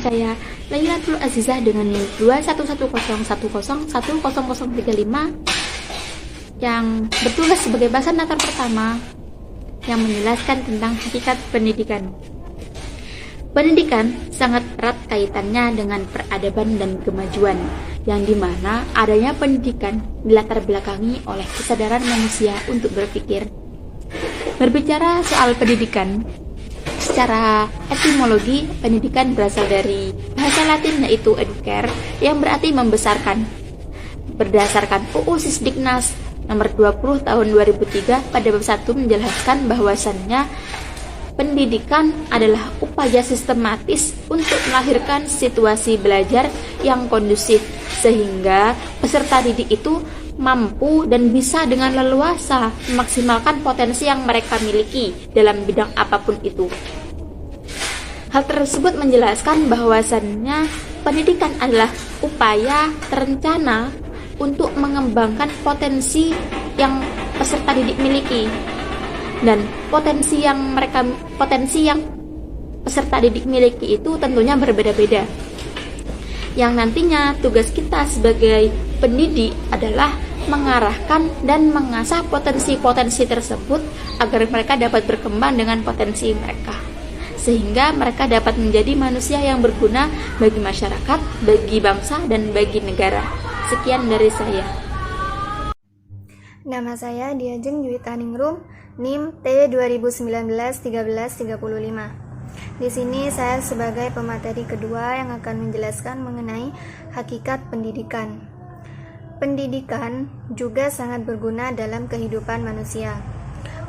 saya Lailatul Azizah dengan NIM 21101010035 yang bertugas sebagai bahasan natar pertama yang menjelaskan tentang hakikat pendidikan. Pendidikan sangat erat kaitannya dengan peradaban dan kemajuan, yang dimana adanya pendidikan dilatar belakangi oleh kesadaran manusia untuk berpikir. Berbicara soal pendidikan, secara etimologi, pendidikan berasal dari bahasa Latin yaitu educare, yang berarti membesarkan. Berdasarkan UU Sisdiknas nomor 20 tahun 2003 pada bab 1 menjelaskan bahwasannya pendidikan adalah upaya sistematis untuk melahirkan situasi belajar yang kondusif sehingga peserta didik itu mampu dan bisa dengan leluasa memaksimalkan potensi yang mereka miliki dalam bidang apapun itu. Hal tersebut menjelaskan bahwasannya pendidikan adalah upaya terencana untuk mengembangkan potensi yang peserta didik miliki, dan potensi yang peserta didik miliki itu tentunya berbeda-beda. Yang nantinya tugas kita sebagai pendidik adalah mengarahkan dan mengasah potensi-potensi tersebut agar mereka dapat berkembang dengan potensi mereka, sehingga mereka dapat menjadi manusia yang berguna bagi masyarakat, bagi bangsa, dan bagi negara. Sekian dari saya. Nama saya Diajeng Juwita Ningrum, NIM T2019-1335. Di sini saya sebagai pemateri kedua yang akan menjelaskan mengenai hakikat pendidikan. Pendidikan juga sangat berguna dalam kehidupan manusia.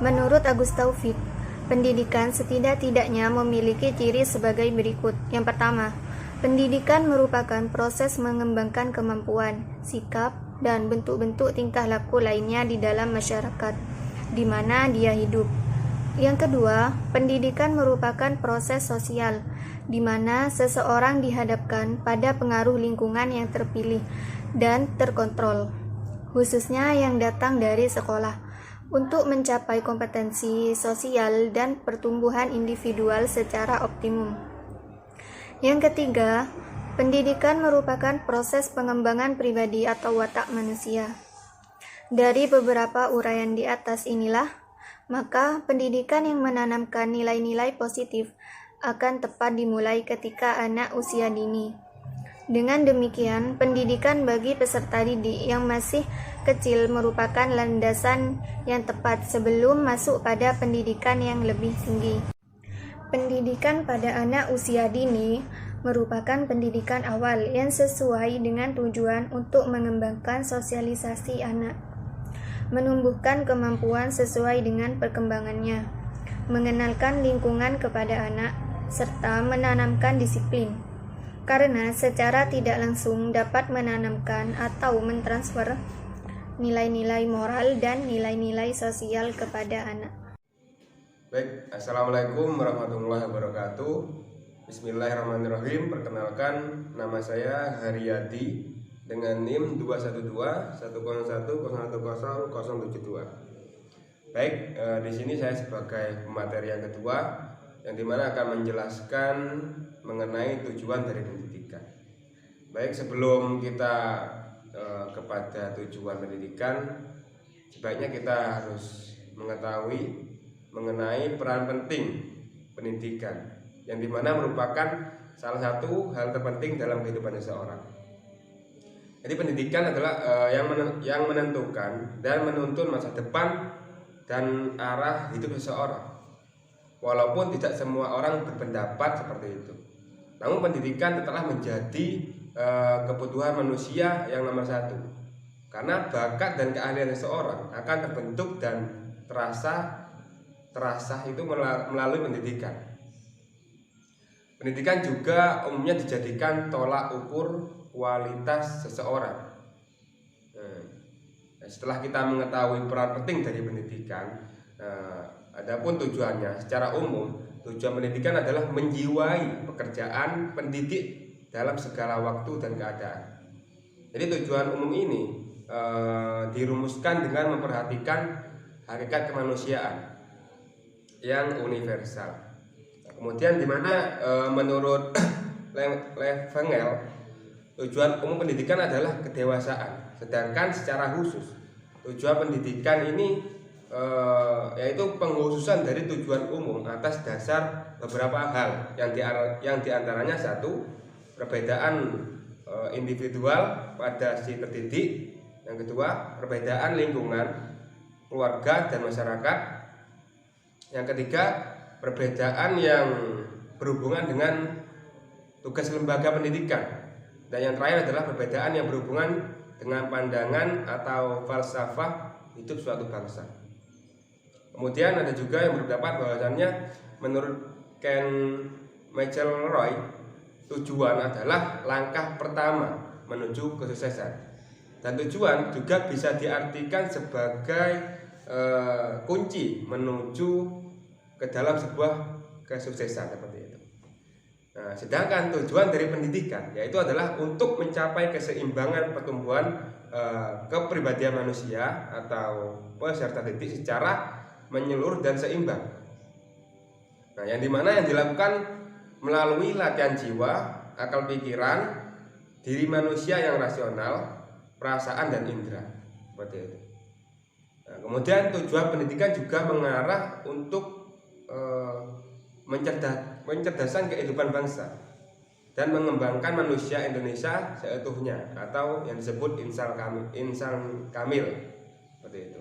Menurut Agus Taufik, pendidikan setidak-tidaknya memiliki ciri sebagai berikut. Yang pertama, pendidikan merupakan proses mengembangkan kemampuan, sikap, dan bentuk-bentuk tingkah laku lainnya di dalam masyarakat di mana dia hidup. Yang kedua, pendidikan merupakan proses sosial di mana seseorang dihadapkan pada pengaruh lingkungan yang terpilih dan terkontrol, khususnya yang datang dari sekolah, untuk mencapai kompetensi sosial dan pertumbuhan individual secara optimum. Yang ketiga, pendidikan merupakan proses pengembangan pribadi atau watak manusia. Dari beberapa uraian di atas inilah, maka pendidikan yang menanamkan nilai-nilai positif akan tepat dimulai ketika anak usia dini. Dengan demikian, pendidikan bagi peserta didik yang masih kecil merupakan landasan yang tepat sebelum masuk pada pendidikan yang lebih tinggi. Pendidikan pada anak usia dini merupakan pendidikan awal yang sesuai dengan tujuan untuk mengembangkan sosialisasi anak, menumbuhkan kemampuan sesuai dengan perkembangannya, mengenalkan lingkungan kepada anak, serta menanamkan disiplin, karena secara tidak langsung dapat menanamkan atau mentransfer nilai-nilai moral dan nilai-nilai sosial kepada anak. Baik, Assalamualaikum warahmatullahi wabarakatuh. Bismillahirrahmanirrahim. Perkenalkan, nama saya Haryadi dengan NIM 21210101072. Baik, di sini saya sebagai pemateri yang kedua, yang dimana akan menjelaskan mengenai tujuan dari pendidikan. Baik, sebelum kita kepada tujuan pendidikan, sebaiknya kita harus mengetahui mengenai peran penting pendidikan, yang dimana merupakan salah satu hal terpenting dalam kehidupan seseorang. Jadi pendidikan adalah yang menentukan dan menuntun masa depan dan arah hidup seseorang. Walaupun tidak semua orang berpendapat seperti itu, namun pendidikan telah menjadi kebutuhan manusia yang nomor satu, karena bakat dan keahlian seseorang akan terbentuk dan terasa itu melalui pendidikan. Pendidikan juga umumnya dijadikan tolak ukur kualitas seseorang. Setelah kita mengetahui peran penting dari pendidikan, adapun tujuannya secara umum, tujuan pendidikan adalah menjiwai pekerjaan pendidik dalam segala waktu dan keadaan. Jadi tujuan umum ini dirumuskan dengan memperhatikan hakikat kemanusiaan yang universal. Kemudian di mana menurut Levengel, tujuan umum pendidikan adalah kedewasaan. Sedangkan secara khusus, tujuan pendidikan ini yaitu pengkhususan dari tujuan umum atas dasar beberapa hal yang diantaranya satu, perbedaan individual pada si terdidik. Yang kedua, perbedaan lingkungan, keluarga dan masyarakat. Yang ketiga, perbedaan yang berhubungan dengan tugas lembaga pendidikan. Dan yang terakhir adalah perbedaan yang berhubungan dengan pandangan atau falsafah hidup suatu bangsa. Kemudian ada juga yang berpendapat bahwasannya menurut Ken McElroy, tujuan adalah langkah pertama menuju kesuksesan. Dan tujuan juga bisa diartikan sebagai kunci menuju ke dalam sebuah kesuksesan seperti itu. Nah, sedangkan tujuan dari pendidikan yaitu adalah untuk mencapai keseimbangan pertumbuhan kepribadian manusia atau peserta didik secara menyeluruh dan seimbang. Nah, yang dimana yang dilakukan melalui latihan jiwa, akal pikiran, diri manusia yang rasional, perasaan dan indera, seperti itu. Nah, kemudian tujuan pendidikan juga mengarah untuk mencerdaskan kehidupan bangsa dan mengembangkan manusia Indonesia seutuhnya atau yang disebut insan kamil, seperti itu.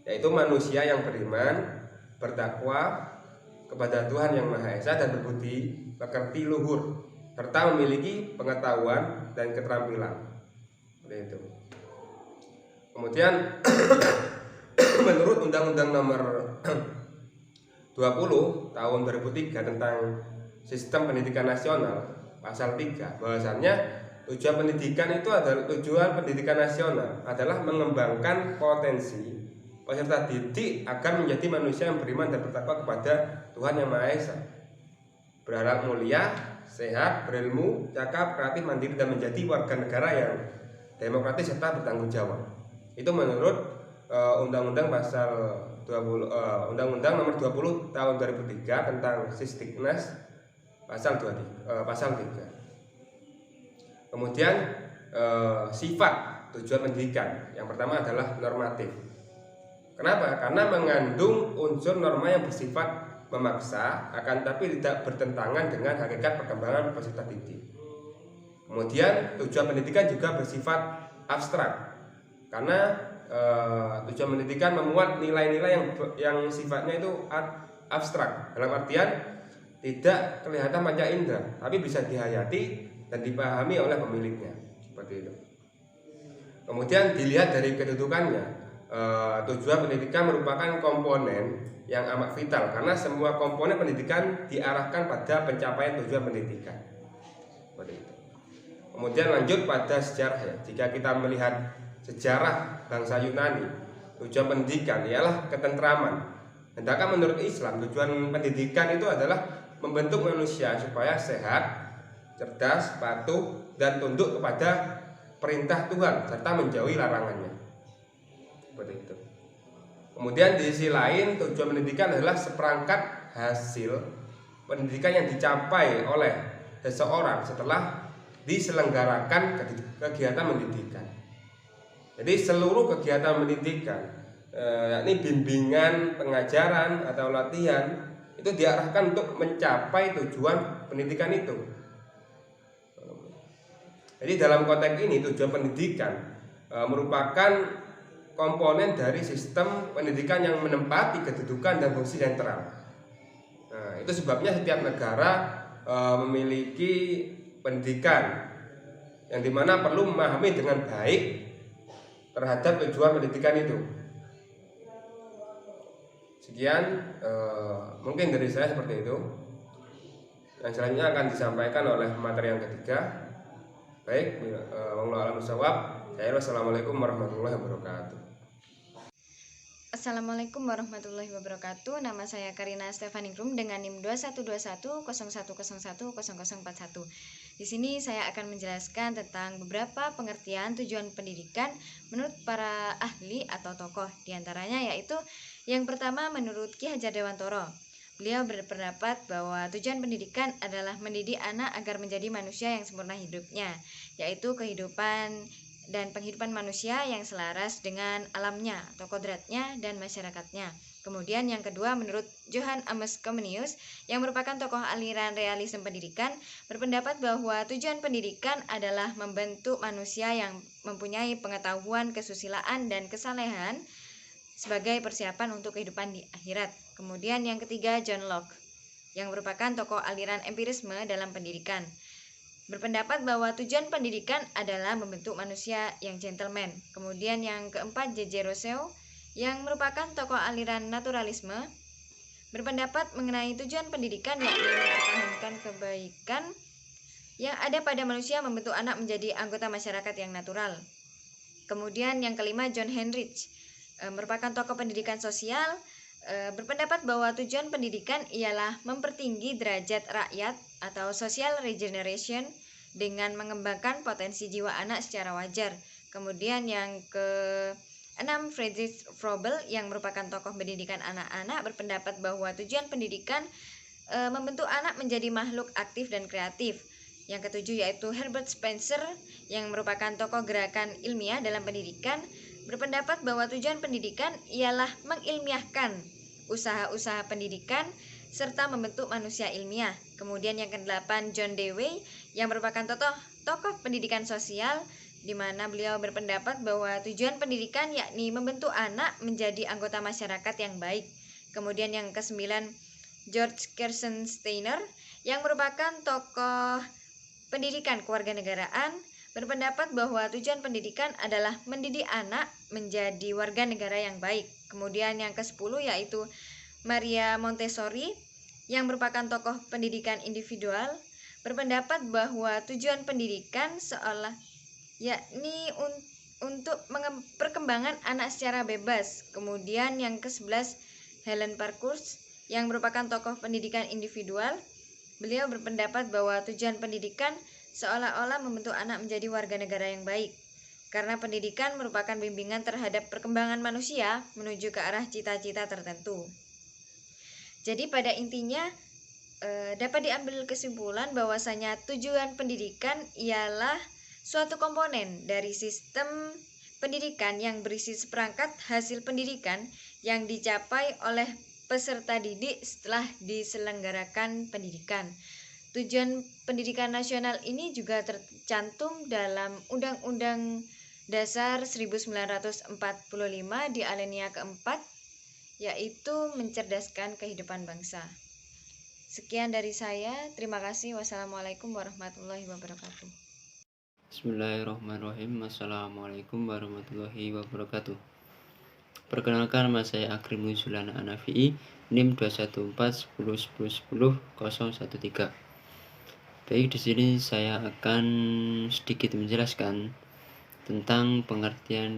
Yaitu manusia yang beriman, bertakwa kepada Tuhan Yang Maha Esa dan berbudi pekerti luhur serta memiliki pengetahuan dan keterampilan. Seperti itu. Kemudian menurut Undang-Undang Nomor 20 tahun 2003 tentang Sistem Pendidikan Nasional pasal 3 bahwasannya tujuan pendidikan itu adalah mengembangkan potensi peserta didik agar menjadi manusia yang beriman dan bertakwa kepada Tuhan Yang Maha Esa, berakhlak mulia, sehat, berilmu, cakap, kreatif, mandiri dan menjadi warga negara yang demokratis serta bertanggung jawab. Itu menurut Undang-Undang Nomor 20 tahun 2003 tentang Sisdiknas pasal 3. Kemudian sifat tujuan pendidikan yang pertama adalah normatif. Kenapa? Karena mengandung unsur norma yang bersifat memaksa, akan tapi tidak bertentangan dengan hakikat perkembangan peserta didik. Kemudian tujuan pendidikan juga bersifat abstrak, karena tujuan pendidikan memuat nilai-nilai yang sifatnya itu abstrak, dalam artian tidak kelihatan panca indera, tapi bisa dihayati dan dipahami oleh pemiliknya, seperti itu. Kemudian dilihat dari kedudukannya. Tujuan pendidikan merupakan komponen yang amat vital karena semua komponen pendidikan diarahkan pada pencapaian tujuan pendidikan. Seperti itu. Kemudian lanjut pada sejarah ya. Jika kita melihat sejarah bangsa Yunani, tujuan pendidikan ialah ketentraman. Sedangkan menurut Islam, tujuan pendidikan itu adalah membentuk manusia supaya sehat, cerdas, patuh, dan tunduk kepada perintah Tuhan serta menjauhi larangannya. Seperti itu. Kemudian di sisi lain, tujuan pendidikan adalah seperangkat hasil pendidikan yang dicapai oleh seseorang setelah diselenggarakan kegiatan pendidikan. Jadi seluruh kegiatan pendidikan, yakni bimbingan, pengajaran atau latihan, itu diarahkan untuk mencapai tujuan pendidikan itu. Jadi dalam konteks ini tujuan pendidikan merupakan komponen dari sistem pendidikan yang menempati kedudukan dan fungsi sentral. Nah, itu sebabnya setiap negara memiliki pendidikan yang dimana perlu memahami dengan baik terhadap tujuan pendidikan itu. Sekian mungkin dari saya seperti itu. Yang selanjutnya akan disampaikan oleh materi yang ketiga. Baik, wallahu a'lam bishawab. Assalamualaikum warahmatullahi wabarakatuh. Assalamualaikum warahmatullahi wabarakatuh. Nama saya Karina Stefaningrum dengan NIM 212101010041. Di sini saya akan menjelaskan tentang beberapa pengertian tujuan pendidikan menurut para ahli atau tokoh. Di antaranya yaitu yang pertama menurut Ki Hajar Dewantoro, beliau berpendapat bahwa tujuan pendidikan adalah mendidik anak agar menjadi manusia yang sempurna hidupnya, yaitu kehidupan dan penghidupan manusia yang selaras dengan alamnya atau kodratnya dan masyarakatnya. Kemudian yang kedua, menurut Johann Amos Comenius yang merupakan tokoh aliran realisme pendidikan, berpendapat bahwa tujuan pendidikan adalah membentuk manusia yang mempunyai pengetahuan, kesusilaan, dan kesalehan sebagai persiapan untuk kehidupan di akhirat. Kemudian yang ketiga, John Locke yang merupakan tokoh aliran empirisme dalam pendidikan, berpendapat bahwa tujuan pendidikan adalah membentuk manusia yang gentleman. Kemudian yang keempat, J.J. Rousseau yang merupakan tokoh aliran naturalisme, berpendapat mengenai tujuan pendidikan yakni mempertahankan kebaikan yang ada pada manusia, membentuk anak menjadi anggota masyarakat yang natural. Kemudian yang kelima, John Heinrich merupakan tokoh pendidikan sosial, berpendapat bahwa tujuan pendidikan ialah mempertinggi derajat rakyat atau social regeneration dengan mengembangkan potensi jiwa anak secara wajar. Kemudian yang keenam, Friedrich Froebel yang merupakan tokoh pendidikan anak-anak, berpendapat bahwa tujuan pendidikan membentuk anak menjadi makhluk aktif dan kreatif. Yang ketujuh yaitu Herbert Spencer yang merupakan tokoh gerakan ilmiah dalam pendidikan, berpendapat bahwa tujuan pendidikan ialah mengilmiahkan usaha-usaha pendidikan serta membentuk manusia ilmiah. Kemudian yang ke-8, John Dewey yang merupakan tokoh pendidikan sosial, di mana beliau berpendapat bahwa tujuan pendidikan yakni membentuk anak menjadi anggota masyarakat yang baik. Kemudian yang ke-9, George Kersensteiner yang merupakan tokoh pendidikan kewarganegaraan, berpendapat bahwa tujuan pendidikan adalah mendidik anak menjadi warga negara yang baik. Kemudian yang ke-10 yaitu Maria Montessori yang merupakan tokoh pendidikan individual, berpendapat bahwa tujuan pendidikan seolah yakni untuk perkembangan anak secara bebas. Kemudian yang ke-11 Helen Parkhurst yang merupakan tokoh pendidikan individual, beliau berpendapat bahwa tujuan pendidikan seolah-olah membentuk anak menjadi warga negara yang baik, karena pendidikan merupakan bimbingan terhadap perkembangan manusia menuju ke arah cita-cita tertentu. Jadi pada intinya dapat diambil kesimpulan bahwasanya tujuan pendidikan ialah suatu komponen dari sistem pendidikan yang berisi seperangkat hasil pendidikan yang dicapai oleh peserta didik setelah diselenggarakan pendidikan. Tujuan pendidikan nasional ini juga tercantum dalam Undang-Undang Dasar 1945 di alinea keempat, yaitu mencerdaskan kehidupan bangsa. Sekian dari saya, terima kasih. Wassalamualaikum warahmatullahi wabarakatuh. Bismillahirrahmanirrahim. Assalamualaikum warahmatullahi wabarakatuh. Perkenalkan, nama saya Akrim Nuzulana Anafi'i, NIM 21410101013. Baik, di sini saya akan sedikit menjelaskan tentang pengertian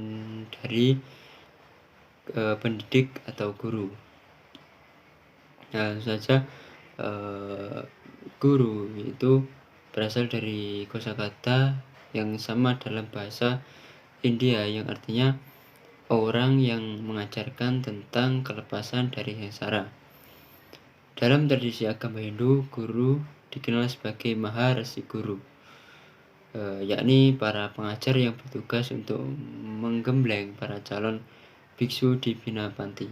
dari pendidik atau guru. Nah, saja guru itu berasal dari kosakata yang sama dalam bahasa India yang artinya orang yang mengajarkan tentang kelepasan dari sengsara. Dalam tradisi agama Hindu, guru dikenal sebagai Maharshi Guru, yakni para pengajar yang bertugas untuk menggembleng para calon biksu di Bina Panti.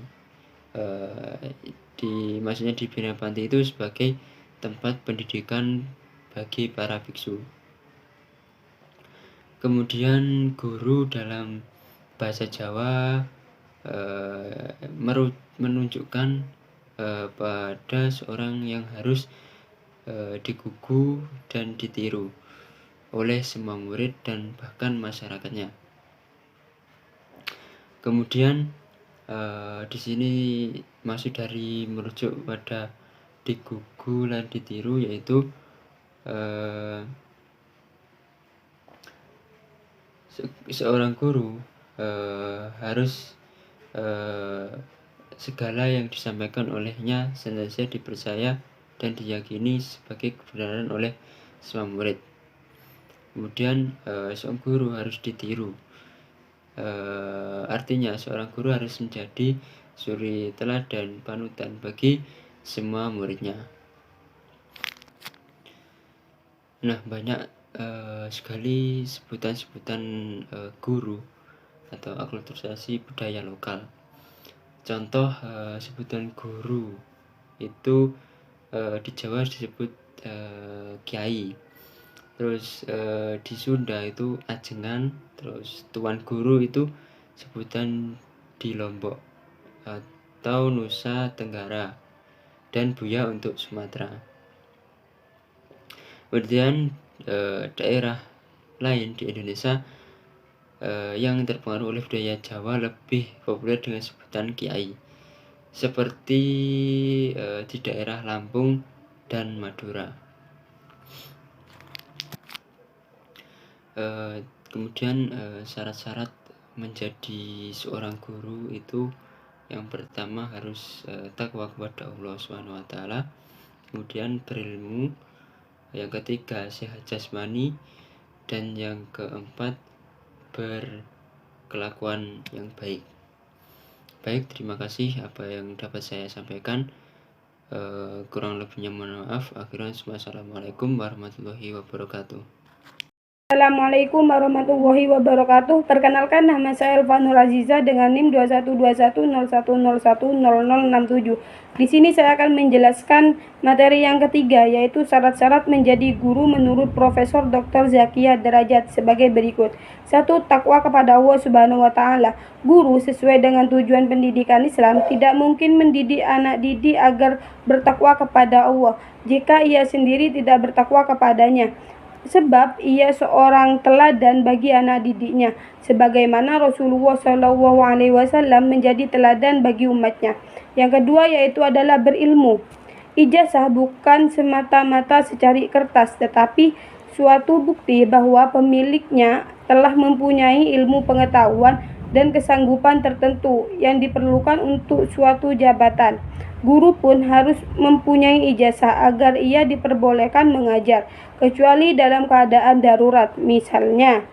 Maksudnya di Bina Panti itu sebagai tempat pendidikan bagi para biksu. Kemudian guru dalam bahasa Jawa menunjukkan pada seorang yang harus digugu dan ditiru oleh semua murid dan bahkan masyarakatnya. Kemudian di sini masuk dari merujuk pada digugu dan ditiru, yaitu seorang guru harus segala yang disampaikan olehnya senantiasa dipercaya dan diyakini sebagai kebenaran oleh semua murid. Kemudian seorang guru harus ditiru, artinya seorang guru harus menjadi suri teladan panutan bagi semua muridnya. Nah, banyak sekali sebutan-sebutan guru atau akulturasi budaya lokal. Contoh sebutan guru itu di Jawa disebut kiai, terus di Sunda itu ajengan, terus tuan guru itu sebutan di Lombok atau Nusa Tenggara, dan Buya untuk Sumatera. Kemudian daerah lain di Indonesia yang terpengaruh oleh budaya Jawa lebih populer dengan sebutan kiai, seperti di daerah Lampung dan Madura. Kemudian syarat-syarat menjadi seorang guru itu yang pertama harus takwa kepada Allah SWT, kemudian berilmu, yang ketiga sehat jasmani, dan yang keempat berkelakuan yang baik. Baik, terima kasih apa yang dapat saya sampaikan. Kurang lebihnya mohon maaf. Akhirnya, wassalamualaikum warahmatullahi wabarakatuh. Assalamualaikum warahmatullahi wabarakatuh. Perkenalkan, nama saya Elvanur Aziza dengan NIM 212101010067. Di sini saya akan menjelaskan materi yang ketiga, yaitu syarat-syarat menjadi guru menurut Profesor Dr. Zakia Derajat sebagai berikut. 1. Takwa kepada Allah Subhanahu wa Ta'ala. Guru sesuai dengan tujuan pendidikan Islam tidak mungkin mendidik anak didik agar bertakwa kepada Allah jika ia sendiri tidak bertakwa kepadanya, sebab ia seorang teladan bagi anak didiknya, sebagaimana Rasulullah SAW menjadi teladan bagi umatnya. Yang kedua yaitu adalah berilmu. Ijazah bukan semata-mata secari kertas, tetapi suatu bukti bahwa pemiliknya telah mempunyai ilmu pengetahuan dan kesanggupan tertentu yang diperlukan untuk suatu jabatan. Guru pun harus mempunyai ijazah agar ia diperbolehkan mengajar, kecuali dalam keadaan darurat, misalnya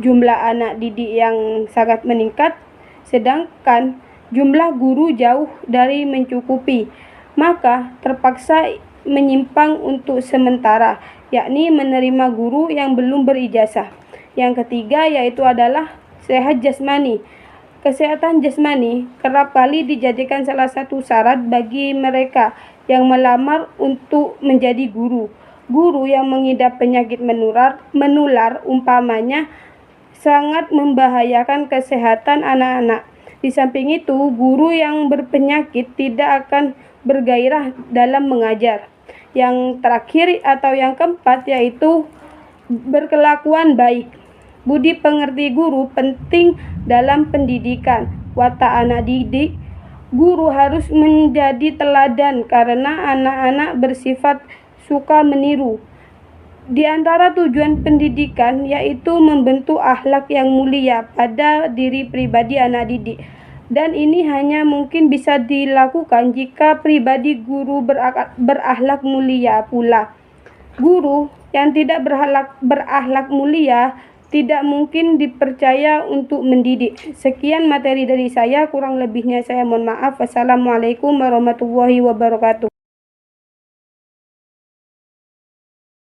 jumlah anak didik yang sangat meningkat, sedangkan jumlah guru jauh dari mencukupi, maka terpaksa menyimpang untuk sementara, yakni menerima guru yang belum berijazah. Yang ketiga yaitu adalah sehat jasmani. Kesehatan jasmani kerap kali dijadikan salah satu syarat bagi mereka yang melamar untuk menjadi guru. Guru yang mengidap penyakit menular umpamanya sangat membahayakan kesehatan anak-anak. Di samping itu, guru yang berpenyakit tidak akan bergairah dalam mengajar. Yang terakhir atau yang keempat yaitu berkelakuan baik. Budi pengerti guru penting dalam pendidikan. Watak anak didik, guru harus menjadi teladan karena anak-anak bersifat suka meniru. Di antara tujuan pendidikan yaitu membentuk akhlak yang mulia pada diri pribadi anak didik. Dan ini hanya mungkin bisa dilakukan jika pribadi guru berakhlak mulia pula. Guru yang tidak berakhlak mulia tidak mungkin dipercaya untuk mendidik. Sekian materi dari saya, kurang lebihnya saya mohon maaf. Wassalamualaikum warahmatullahi wabarakatuh.